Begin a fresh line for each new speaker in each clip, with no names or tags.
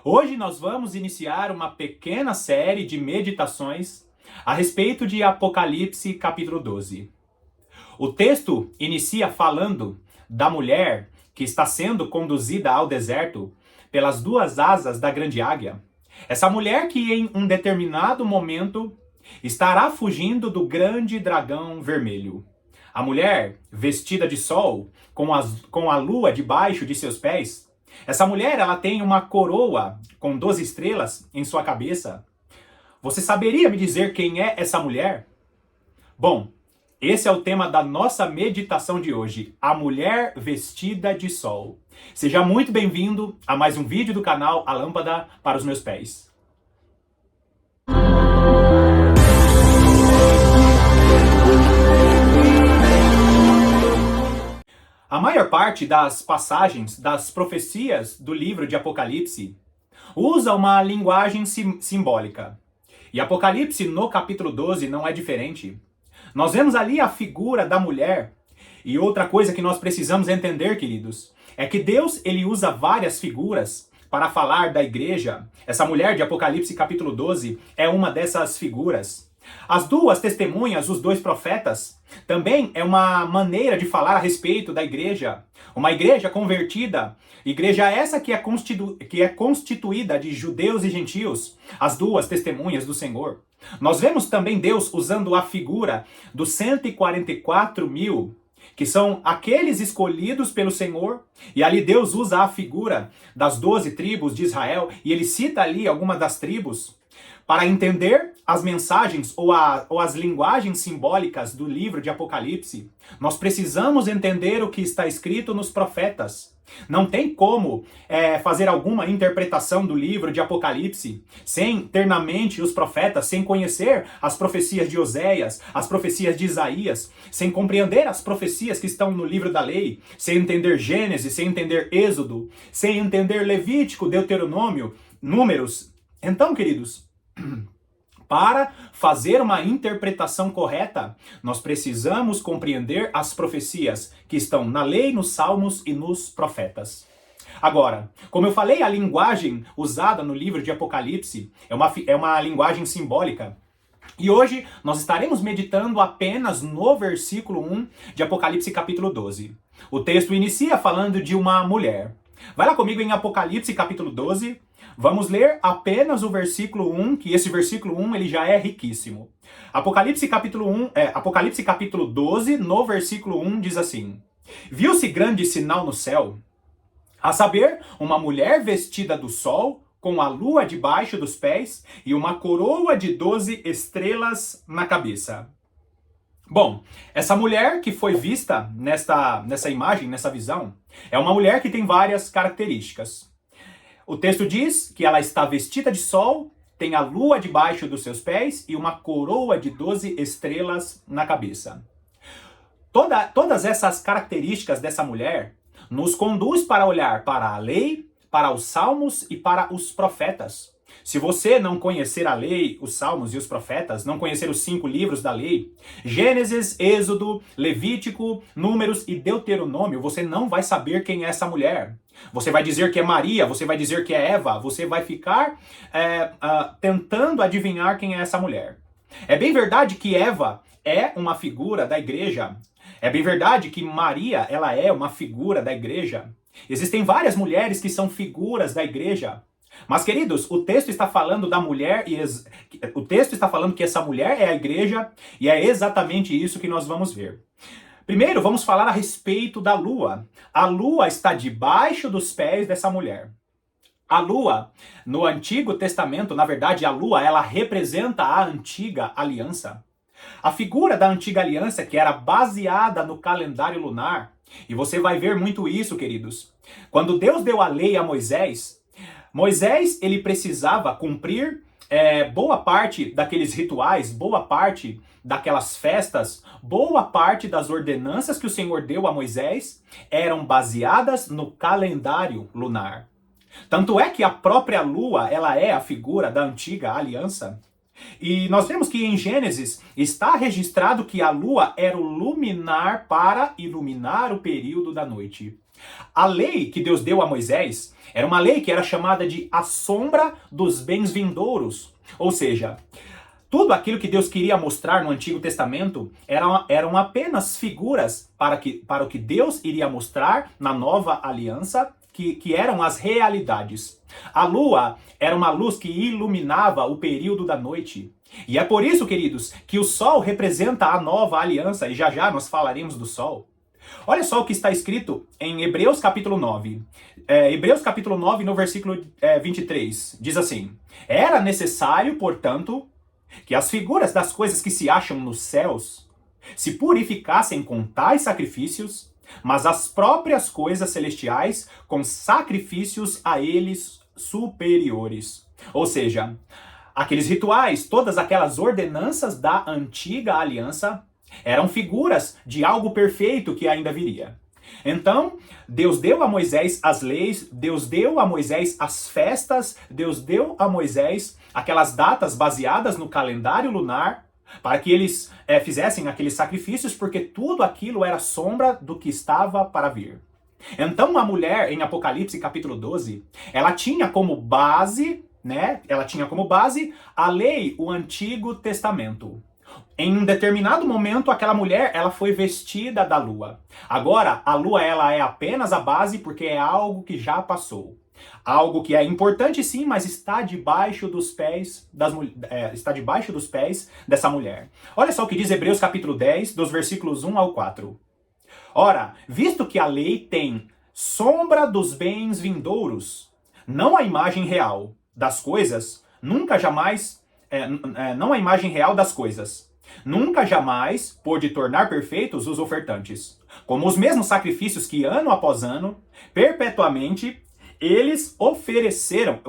Hoje nós vamos iniciar uma pequena série de meditações a respeito de Apocalipse capítulo 12. O texto inicia falando da mulher que está sendo conduzida ao deserto pelas duas asas da grande águia. Essa mulher que em um determinado momento estará fugindo do grande dragão vermelho. A mulher vestida de sol, com a lua debaixo de seus pés. Essa mulher, ela tem uma coroa com 12 estrelas em sua cabeça. Você saberia me dizer quem é essa mulher? Bom, esse é o tema da nossa meditação de hoje, a mulher vestida de sol. Seja muito bem-vindo a mais um vídeo do canal A Lâmpada para os Meus Pés. A maior parte das passagens das profecias do livro de Apocalipse usa uma linguagem simbólica. E Apocalipse, no capítulo 12, não é diferente. Nós vemos ali a figura da mulher. E outra coisa que nós precisamos entender, queridos, é que Deus ele usa várias figuras para falar da igreja. Essa mulher de Apocalipse capítulo 12 é uma dessas figuras. As duas testemunhas, os dois profetas, também é uma maneira de falar a respeito da igreja. Uma igreja convertida, igreja essa que é constituída de judeus e gentios, as duas testemunhas do Senhor. Nós vemos também Deus usando a figura dos 144 mil, que são aqueles escolhidos pelo Senhor, e ali Deus usa a figura das 12 tribos de Israel, e ele cita ali algumas das tribos, para entender as mensagens ou as linguagens simbólicas do livro de Apocalipse. Nós precisamos entender o que está escrito nos profetas. Não tem como fazer alguma interpretação do livro de Apocalipse sem ter na mente os profetas, sem conhecer as profecias de Oséias, as profecias de Isaías, sem compreender as profecias que estão no livro da lei, sem entender Gênesis, sem entender Êxodo, sem entender Levítico, Deuteronômio, Números. Então, queridos, para fazer uma interpretação correta, nós precisamos compreender as profecias que estão na lei, nos salmos e nos profetas. Agora, como eu falei, a linguagem usada no livro de Apocalipse é uma linguagem simbólica. E hoje nós estaremos meditando apenas no versículo 1 de Apocalipse capítulo 12. O texto inicia falando de uma mulher. Vai lá comigo em Apocalipse capítulo 12. Vamos ler apenas o versículo 1, que esse versículo 1 ele já é riquíssimo. Apocalipse capítulo 12, no versículo 1 diz assim: Viu-se grande sinal no céu, a saber, uma mulher vestida do sol, com a lua debaixo dos pés e uma coroa de 12 estrelas na cabeça. Bom, essa mulher que foi vista nessa imagem, nessa visão, é uma mulher que tem várias características. O texto diz que ela está vestida de sol, tem a lua debaixo dos seus pés e uma coroa de 12 estrelas na cabeça. Todas essas características dessa mulher nos conduz para olhar para a lei, para os salmos e para os profetas. Se você não conhecer a lei, os salmos e os profetas, não conhecer os 5 livros da lei, Gênesis, Êxodo, Levítico, Números e Deuteronômio, você não vai saber quem é essa mulher. Você vai dizer que é Maria, você vai dizer que é Eva, você vai ficar tentando adivinhar quem é essa mulher. É bem verdade que Eva é uma figura da igreja. É bem verdade que Maria, ela é uma figura da igreja. Existem várias mulheres que são figuras da igreja. Mas, queridos, o texto está falando da mulher o texto está falando que essa mulher é a igreja e é exatamente isso que nós vamos ver. Primeiro, vamos falar a respeito da lua. A lua está debaixo dos pés dessa mulher. A lua, no Antigo Testamento, na verdade, a lua, ela representa a antiga aliança. A figura da antiga aliança, que era baseada no calendário lunar, e você vai ver muito isso, queridos. Quando Deus deu a lei a Moisés, ele precisava cumprir boa parte daqueles rituais, boa parte daquelas festas, boa parte das ordenanças que o Senhor deu a Moisés eram baseadas no calendário lunar. Tanto é que a própria lua, ela é a figura da antiga aliança. E nós vemos que em Gênesis está registrado que a lua era o luminar para iluminar o período da noite. A lei que Deus deu a Moisés era uma lei que era chamada de a sombra dos bens vindouros. Ou seja, tudo aquilo que Deus queria mostrar no Antigo Testamento eram apenas figuras para o que Deus iria mostrar na nova aliança, que eram as realidades. A lua era uma luz que iluminava o período da noite. E é por isso, queridos, que o sol representa a nova aliança, e já já nós falaremos do sol. Olha só o que está escrito em Hebreus capítulo 9. Hebreus capítulo 9, no versículo 23, diz assim: Era necessário, portanto, que as figuras das coisas que se acham nos céus se purificassem com tais sacrifícios, mas as próprias coisas celestiais com sacrifícios a eles superiores. Ou seja, aqueles rituais, todas aquelas ordenanças da antiga aliança eram figuras de algo perfeito que ainda viria. Então, Deus deu a Moisés as leis, Deus deu a Moisés as festas, Deus deu a Moisés aquelas datas baseadas no calendário lunar, para que eles fizessem aqueles sacrifícios, porque tudo aquilo era sombra do que estava para vir. Então a mulher, em Apocalipse capítulo 12, ela tinha como base, ela tinha como base a lei, o Antigo Testamento. Em um determinado momento, aquela mulher, ela foi vestida da lua. Agora, a lua, ela é apenas a base porque é algo que já passou. Algo que é importante sim, mas está debaixo dos pés dessa mulher. Olha só o que diz Hebreus capítulo 10, dos versículos 1 ao 4. Ora, visto que a lei tem sombra dos bens vindouros, não a imagem real das coisas, não a imagem real das coisas, nunca jamais pôde tornar perfeitos os ofertantes, como os mesmos sacrifícios que ano após ano, perpetuamente, eles oferecessem.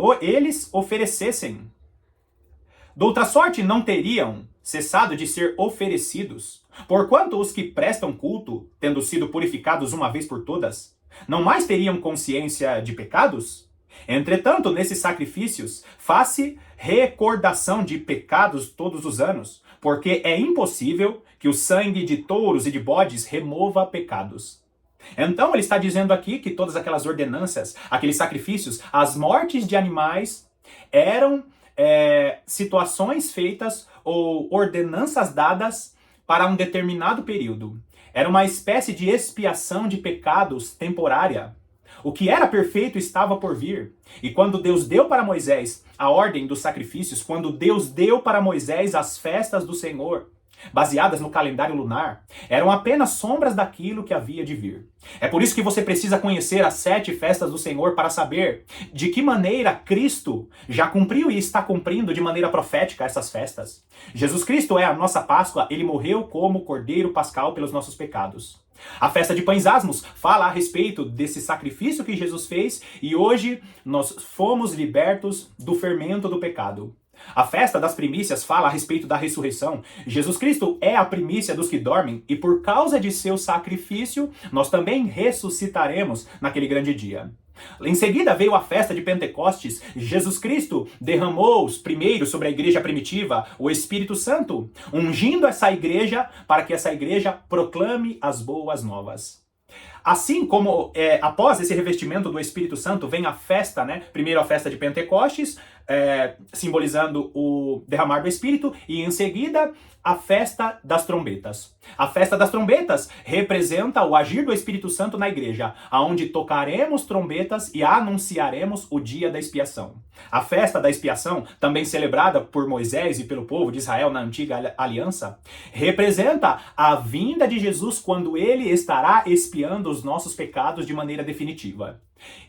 Doutra sorte não teriam cessado de ser oferecidos, porquanto os que prestam culto, tendo sido purificados uma vez por todas, não mais teriam consciência de pecados? Entretanto, nesses sacrifícios, faz-se recordação de pecados todos os anos, porque é impossível que o sangue de touros e de bodes remova pecados. Então ele está dizendo aqui que todas aquelas ordenanças, aqueles sacrifícios, as mortes de animais eram situações feitas ou ordenanças dadas para um determinado período. Era uma espécie de expiação de pecados temporária. O que era perfeito estava por vir. E quando Deus deu para Moisés a ordem dos sacrifícios, quando Deus deu para Moisés as festas do Senhor, baseadas no calendário lunar, eram apenas sombras daquilo que havia de vir. É por isso que você precisa conhecer as 7 festas do Senhor para saber de que maneira Cristo já cumpriu e está cumprindo de maneira profética essas festas. Jesus Cristo é a nossa Páscoa, ele morreu como Cordeiro Pascal pelos nossos pecados. A festa de pães asmos fala a respeito desse sacrifício que Jesus fez e hoje nós fomos libertos do fermento do pecado. A festa das primícias fala a respeito da ressurreição. Jesus Cristo é a primícia dos que dormem e por causa de seu sacrifício nós também ressuscitaremos naquele grande dia. Em seguida veio a festa de Pentecostes. Jesus Cristo derramou primeiro sobre a igreja primitiva o Espírito Santo, ungindo essa igreja para que essa igreja proclame as boas novas. Assim como após esse revestimento do Espírito Santo vem a festa, primeiro a festa de Pentecostes, simbolizando o derramar do Espírito, e em seguida a festa das trombetas. A festa das trombetas representa o agir do Espírito Santo na igreja, aonde tocaremos trombetas e anunciaremos o dia da expiação. A festa da expiação, também celebrada por Moisés e pelo povo de Israel na antiga aliança, representa a vinda de Jesus quando ele estará expiando os nossos pecados de maneira definitiva.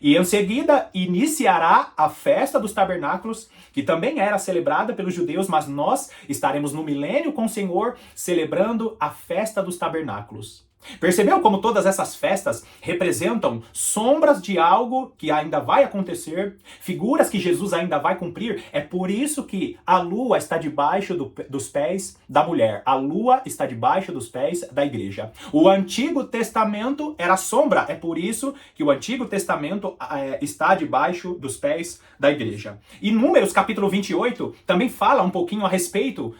E em seguida iniciará a festa dos tabernáculos, que também era celebrada pelos judeus, mas nós estaremos no milênio com o Senhor celebrando a festa dos tabernáculos. Percebeu como todas essas festas representam sombras de algo que ainda vai acontecer, figuras que Jesus ainda vai cumprir? É por isso que a lua está debaixo dos pés da mulher, a lua está debaixo dos pés da igreja. O Antigo Testamento era sombra, é por isso que o Antigo Testamento está debaixo dos pés da igreja. E Números capítulo 28 também fala um pouquinho a respeito,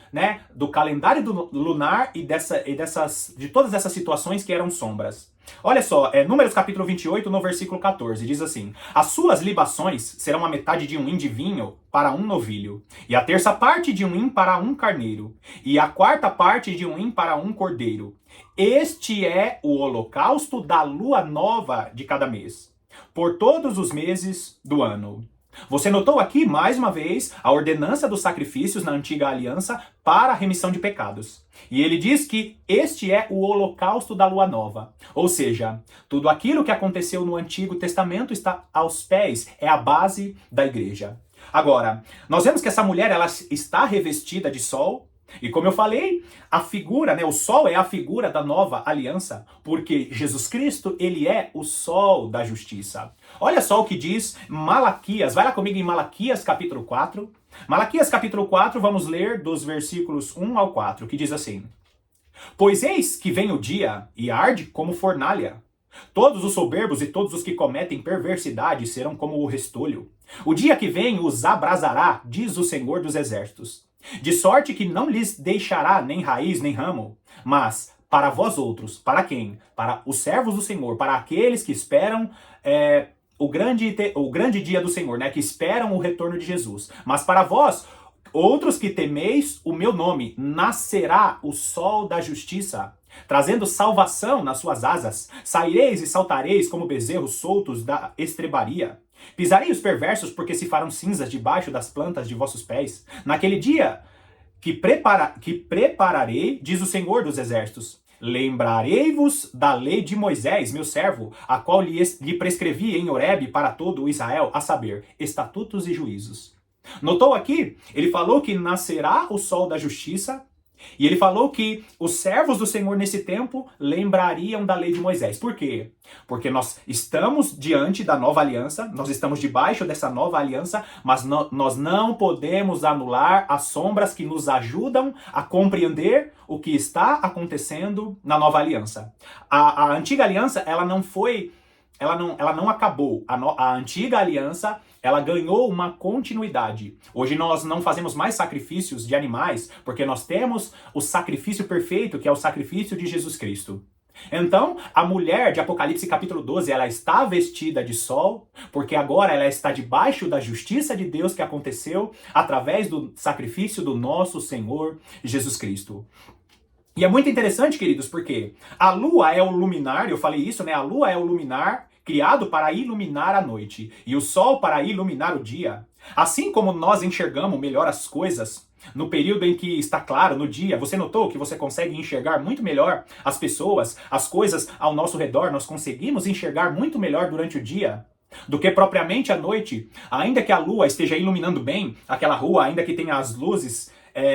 do calendário lunar e de todas essas situações libações que eram sombras. Olha só, Números capítulo 28, no versículo 14, diz assim: As suas libações serão a metade de um hin de vinho para um novilho, e a terça parte de um hin para um carneiro, e a quarta parte de um hin para um cordeiro. Este é o holocausto da lua nova de cada mês, por todos os meses do ano. Você notou aqui, mais uma vez, a ordenança dos sacrifícios na antiga aliança para a remissão de pecados. E ele diz que este é o holocausto da lua nova. Ou seja, tudo aquilo que aconteceu no Antigo Testamento está aos pés, é a base da igreja. Agora, nós vemos que essa mulher ela está revestida de sol. E como eu falei, a figura, o sol é a figura da nova aliança, porque Jesus Cristo, ele é o sol da justiça. Olha só o que diz Malaquias, vai lá comigo em Malaquias capítulo 4. Malaquias capítulo 4, vamos ler dos versículos 1 ao 4, que diz assim: Pois eis que vem o dia e arde como fornalha. Todos os soberbos e todos os que cometem perversidade serão como o restolho. O dia que vem os abrasará, diz o Senhor dos Exércitos. De sorte que não lhes deixará nem raiz nem ramo. Mas para vós outros, para quem? Para os servos do Senhor, para aqueles que esperam o grande dia do Senhor, que esperam o retorno de Jesus. Mas para vós, outros que temeis o meu nome, nascerá o sol da justiça, trazendo salvação nas suas asas. Saireis e saltareis como bezerros soltos da estrebaria. Pisarei os perversos, porque se farão cinzas debaixo das plantas de vossos pés. Naquele dia que prepararei, diz o Senhor dos Exércitos, lembrarei-vos da lei de Moisés, meu servo, a qual lhe prescrevi em Horebe para todo o Israel, a saber, estatutos e juízos. Notou aqui? Ele falou que nascerá o sol da justiça, e ele falou que os servos do Senhor nesse tempo lembrariam da lei de Moisés. Por quê? Porque nós estamos diante da nova aliança, nós estamos debaixo dessa nova aliança, mas nós não podemos anular as sombras que nos ajudam a compreender o que está acontecendo na nova aliança. A antiga aliança, ela não acabou. A antiga aliança, ela ganhou uma continuidade. Hoje nós não fazemos mais sacrifícios de animais, porque nós temos o sacrifício perfeito, que é o sacrifício de Jesus Cristo. Então, a mulher de Apocalipse capítulo 12, ela está vestida de sol, porque agora ela está debaixo da justiça de Deus que aconteceu através do sacrifício do nosso Senhor Jesus Cristo. E é muito interessante, queridos, porque a lua é o luminar, eu falei isso, a lua é o luminar criado para iluminar a noite, e o sol para iluminar o dia. Assim como nós enxergamos melhor as coisas no período em que está claro, no dia, você notou que você consegue enxergar muito melhor as pessoas, as coisas ao nosso redor, nós conseguimos enxergar muito melhor durante o dia do que propriamente à noite. Ainda que a lua esteja iluminando bem aquela rua, ainda que tenha as luzes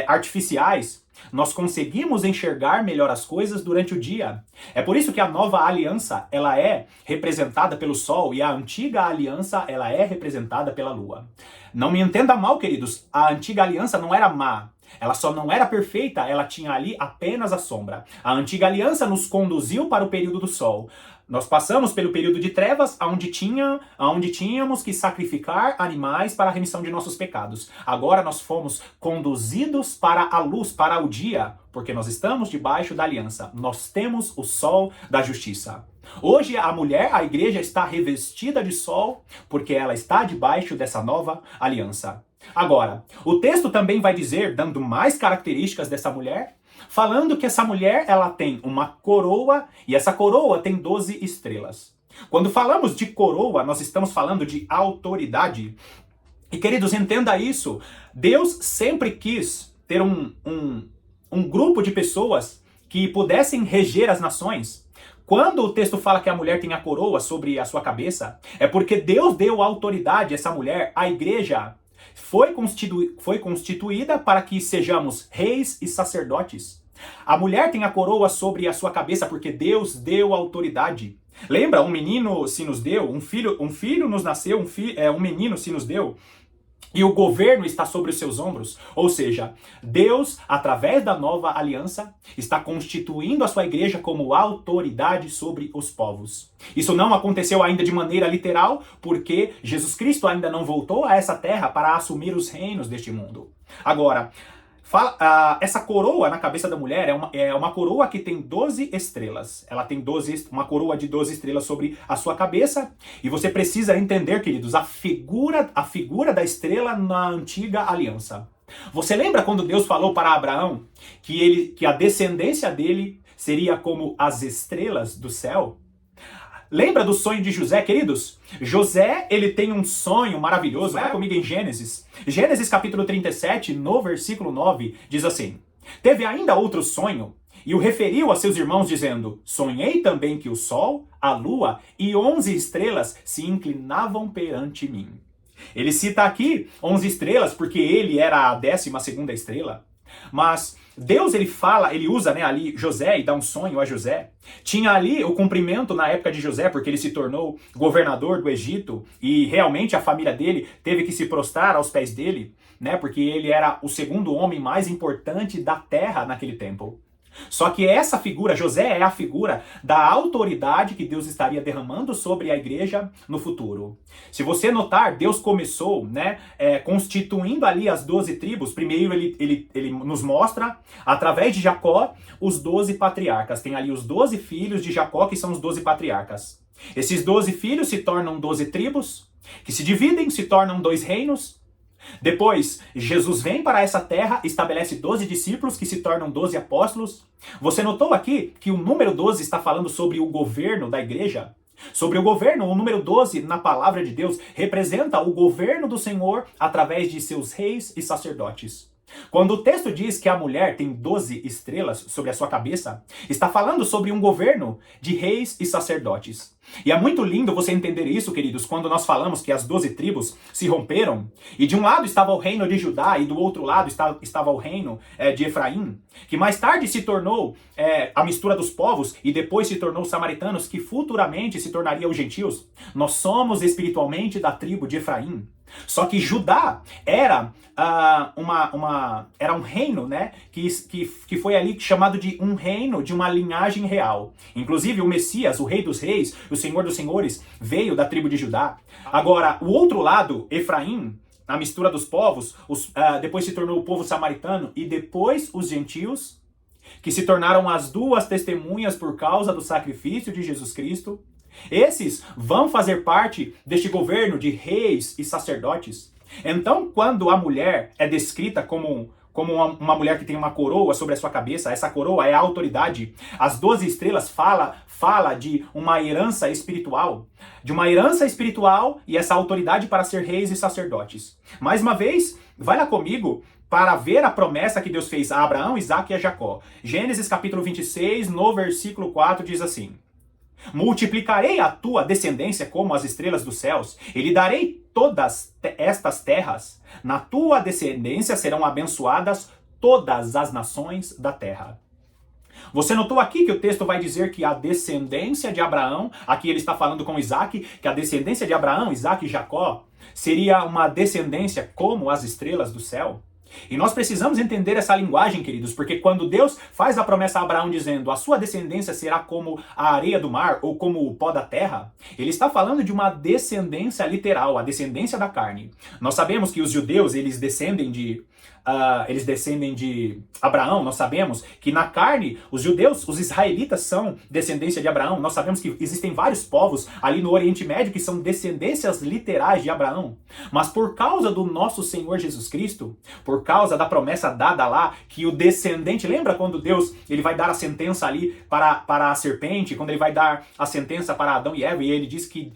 artificiais, nós conseguimos enxergar melhor as coisas durante o dia. É por isso que a nova aliança, ela é representada pelo sol, e a antiga aliança, ela é representada pela lua. Não me entenda mal, queridos, a antiga aliança não era má. Ela só não era perfeita, ela tinha ali apenas a sombra. A antiga aliança nos conduziu para o período do sol. Nós passamos pelo período de trevas, onde tínhamos que sacrificar animais para a remissão de nossos pecados. Agora nós fomos conduzidos para a luz, para o dia, porque nós estamos debaixo da aliança. Nós temos o sol da justiça. Hoje a mulher, a igreja, está revestida de sol, porque ela está debaixo dessa nova aliança. Agora, o texto também vai dizer, dando mais características dessa mulher, falando que essa mulher, ela tem uma coroa, e essa coroa tem 12 estrelas. Quando falamos de coroa, nós estamos falando de autoridade. E queridos, entenda isso, Deus sempre quis ter um grupo de pessoas que pudessem reger as nações. Quando o texto fala que a mulher tem a coroa sobre a sua cabeça, é porque Deus deu autoridade a essa mulher, a igreja foi constituída para que sejamos reis e sacerdotes. A mulher tem a coroa sobre a sua cabeça porque Deus deu autoridade. Lembra? Um menino se nos deu, um filho nos nasceu, um menino se nos deu. E o governo está sobre os seus ombros. Ou seja, Deus, através da nova aliança, está constituindo a sua igreja como autoridade sobre os povos. Isso não aconteceu ainda de maneira literal, porque Jesus Cristo ainda não voltou a essa terra para assumir os reinos deste mundo. Agora, essa coroa na cabeça da mulher é uma coroa que tem 12 estrelas. Ela tem uma coroa de 12 estrelas sobre a sua cabeça. E você precisa entender, queridos, a figura da estrela na antiga aliança. Você lembra quando Deus falou para Abraão que a descendência dele seria como as estrelas do céu? Lembra do sonho de José, queridos? José, ele tem um sonho maravilhoso. Vai comigo em Gênesis. Gênesis capítulo 37, no versículo 9, diz assim: Teve ainda outro sonho, e o referiu a seus irmãos, dizendo: Sonhei também que o sol, a lua e 11 estrelas se inclinavam perante mim. Ele cita aqui 11 estrelas porque ele era a 12ª estrela. Mas Deus, ele usa, né, ali José e dá um sonho a José. Tinha ali o cumprimento na época de José, porque ele se tornou governador do Egito e realmente a família dele teve que se prostrar aos pés dele, né, porque ele era o segundo homem mais importante da terra naquele tempo. Só que essa figura, José, é a figura da autoridade que Deus estaria derramando sobre a igreja no futuro. Se você notar, Deus começou, né, constituindo ali as 12 tribos. Primeiro ele nos mostra, através de Jacó, os 12 patriarcas. Tem ali os 12 filhos de Jacó, que são os 12 patriarcas. Esses 12 filhos se tornam 12 tribos, que se dividem, se tornam 2 reinos. Depois, Jesus vem para essa terra, estabelece 12 discípulos que se tornam 12 apóstolos. Você notou aqui que o número 12 está falando sobre o governo da igreja? Sobre o governo, o número 12 na palavra de Deus representa o governo do Senhor através de seus reis e sacerdotes. Quando o texto diz que a mulher tem 12 estrelas sobre a sua cabeça, está falando sobre um governo de reis e sacerdotes. E é muito lindo você entender isso, queridos, quando nós falamos que as 12 tribos se romperam, e de um lado estava o reino de Judá, e do outro lado estava o reino de Efraim, que mais tarde se tornou a mistura dos povos, e depois se tornou os samaritanos, que futuramente se tornariam os gentios. Nós somos espiritualmente da tribo de Efraim. Só que Judá era um reino, né, que foi ali chamado de um reino de uma linhagem real. Inclusive o Messias, o Rei dos Reis, o Senhor dos Senhores, veio da tribo de Judá. Agora, o outro lado, Efraim, a mistura dos povos, depois se tornou o povo samaritano e depois os gentios, que se tornaram as duas testemunhas por causa do sacrifício de Jesus Cristo. Esses vão fazer parte deste governo de reis e sacerdotes. Então, quando a mulher é descrita como uma mulher que tem uma coroa sobre a sua cabeça, essa coroa é a autoridade. As 12 estrelas fala de uma herança espiritual. De uma herança espiritual e essa autoridade para ser reis e sacerdotes. Mais uma vez, vai lá comigo para ver a promessa que Deus fez a Abraão, Isaque e a Jacó. Gênesis capítulo 26, no versículo 4, diz assim: Multiplicarei a tua descendência como as estrelas dos céus, e lhe darei todas estas terras. Na tua descendência serão abençoadas todas as nações da terra. Você notou aqui que o texto vai dizer que a descendência de Abraão, aqui ele está falando com Isaque, que a descendência de Abraão, Isaque e Jacó, seria uma descendência como as estrelas do céu? E nós precisamos entender essa linguagem, queridos, porque quando Deus faz a promessa a Abraão dizendo a sua descendência será como a areia do mar ou como o pó da terra, ele está falando de uma descendência literal, a descendência da carne. Nós sabemos que os judeus, eles descendem de Abraão. Nós sabemos que na carne, os judeus, os israelitas são descendência de Abraão. Nós sabemos que existem vários povos ali no Oriente Médio que são descendências literais de Abraão. Mas por causa do nosso Senhor Jesus Cristo, por causa da promessa dada lá, que o descendente, lembra quando Deus ele vai dar a sentença ali para a serpente, quando ele vai dar a sentença para Adão e Eva, e ele diz que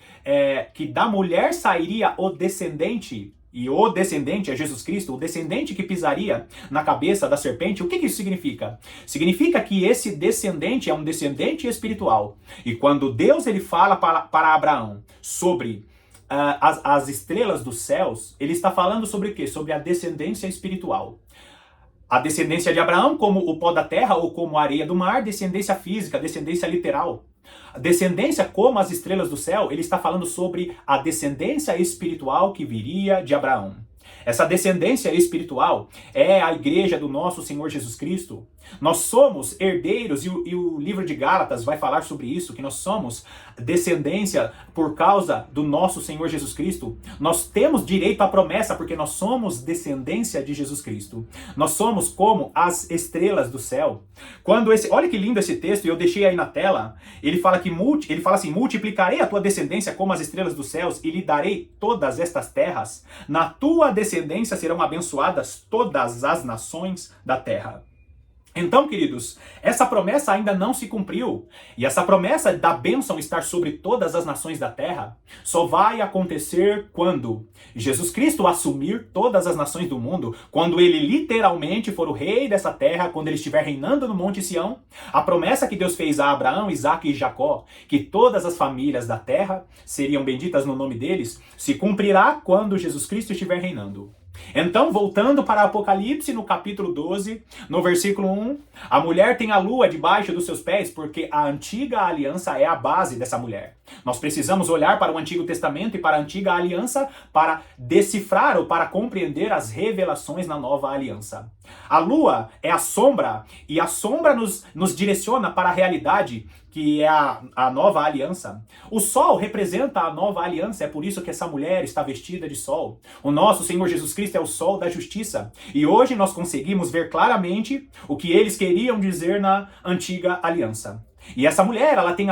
da mulher sairia o descendente. E o descendente é Jesus Cristo, o descendente que pisaria na cabeça da serpente. O que isso significa? Significa que esse descendente é um descendente espiritual. E quando Deus ele fala para Abraão sobre as estrelas dos céus, ele está falando sobre o quê? Sobre a descendência espiritual. A descendência de Abraão como o pó da terra ou como a areia do mar, descendência física, descendência literal. A descendência como as estrelas do céu, ele está falando sobre a descendência espiritual que viria de Abraão. Essa descendência espiritual é a igreja do nosso Senhor Jesus Cristo. Nós somos herdeiros, e o livro de Gálatas vai falar sobre isso, que nós somos descendência por causa do nosso Senhor Jesus Cristo. Nós temos direito à promessa porque nós somos descendência de Jesus Cristo. Nós somos como as estrelas do céu. Olha que lindo esse texto, e eu deixei aí na tela. Ele fala assim: multiplicarei a tua descendência como as estrelas dos céus e lhe darei todas estas terras. Na tua descendência serão abençoadas todas as nações da terra. Então, queridos, essa promessa ainda não se cumpriu. E essa promessa da bênção estar sobre todas as nações da terra só vai acontecer quando Jesus Cristo assumir todas as nações do mundo, quando ele literalmente for o rei dessa terra, quando ele estiver reinando no Monte Sião. A promessa que Deus fez a Abraão, Isaque e Jacó, que todas as famílias da terra seriam benditas no nome deles, se cumprirá quando Jesus Cristo estiver reinando. Então, voltando para Apocalipse, no capítulo 12, no versículo 1, a mulher tem a lua debaixo dos seus pés, porque a antiga aliança é a base dessa mulher. Nós precisamos olhar para o Antigo Testamento e para a antiga aliança para decifrar ou para compreender as revelações na nova aliança. A lua é a sombra, e a sombra nos direciona para a realidade, que é a nova aliança. O sol representa a nova aliança, é por isso que essa mulher está vestida de sol. O nosso Senhor Jesus Cristo é o sol da justiça. E hoje nós conseguimos ver claramente o que eles queriam dizer na antiga aliança. E essa mulher, ela tem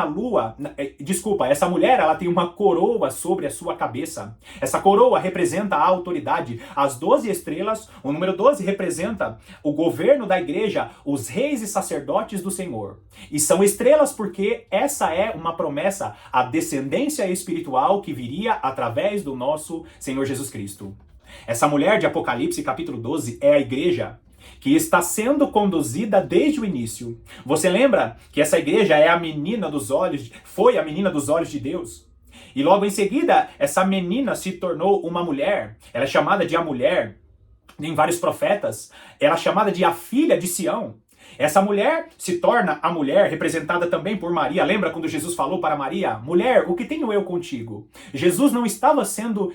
essa mulher, ela tem uma coroa sobre a sua cabeça. Essa coroa representa a autoridade. As 12 estrelas, o número 12 representa o governo da igreja, os reis e sacerdotes do Senhor. E são estrelas porque essa é uma promessa, a descendência espiritual que viria através do nosso Senhor Jesus Cristo. Essa mulher de Apocalipse, capítulo 12, é a igreja que está sendo conduzida desde o início. Você lembra que essa igreja é foi a menina dos olhos de Deus? E logo em seguida, essa menina se tornou uma mulher. Ela é chamada de a mulher, em vários profetas. Ela é chamada de a filha de Sião. Essa mulher se torna a mulher representada também por Maria. Lembra quando Jesus falou para Maria: mulher, o que tenho eu contigo? Jesus não estava sendo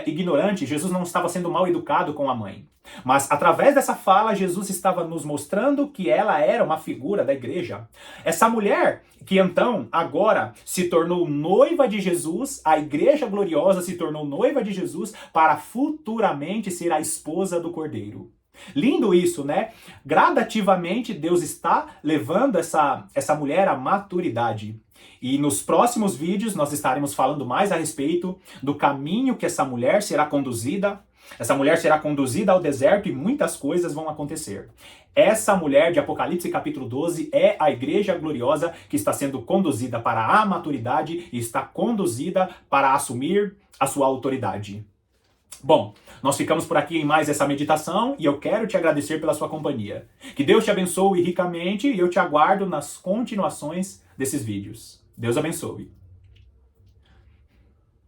ignorante, Jesus não estava sendo mal educado com a mãe. Mas através dessa fala, Jesus estava nos mostrando que ela era uma figura da igreja. Essa mulher que então agora se tornou noiva de Jesus, a igreja gloriosa se tornou noiva de Jesus para futuramente ser a esposa do Cordeiro. Lindo isso, né? Gradativamente Deus está levando essa mulher à maturidade. E nos próximos vídeos nós estaremos falando mais a respeito do caminho que essa mulher será conduzida. Essa mulher será conduzida ao deserto e muitas coisas vão acontecer. Essa mulher de Apocalipse capítulo 12 é a igreja gloriosa que está sendo conduzida para a maturidade e está conduzida para assumir a sua autoridade. Bom, nós ficamos por aqui em mais essa meditação e eu quero te agradecer pela sua companhia. Que Deus te abençoe ricamente e eu te aguardo nas continuações desses vídeos. Deus abençoe.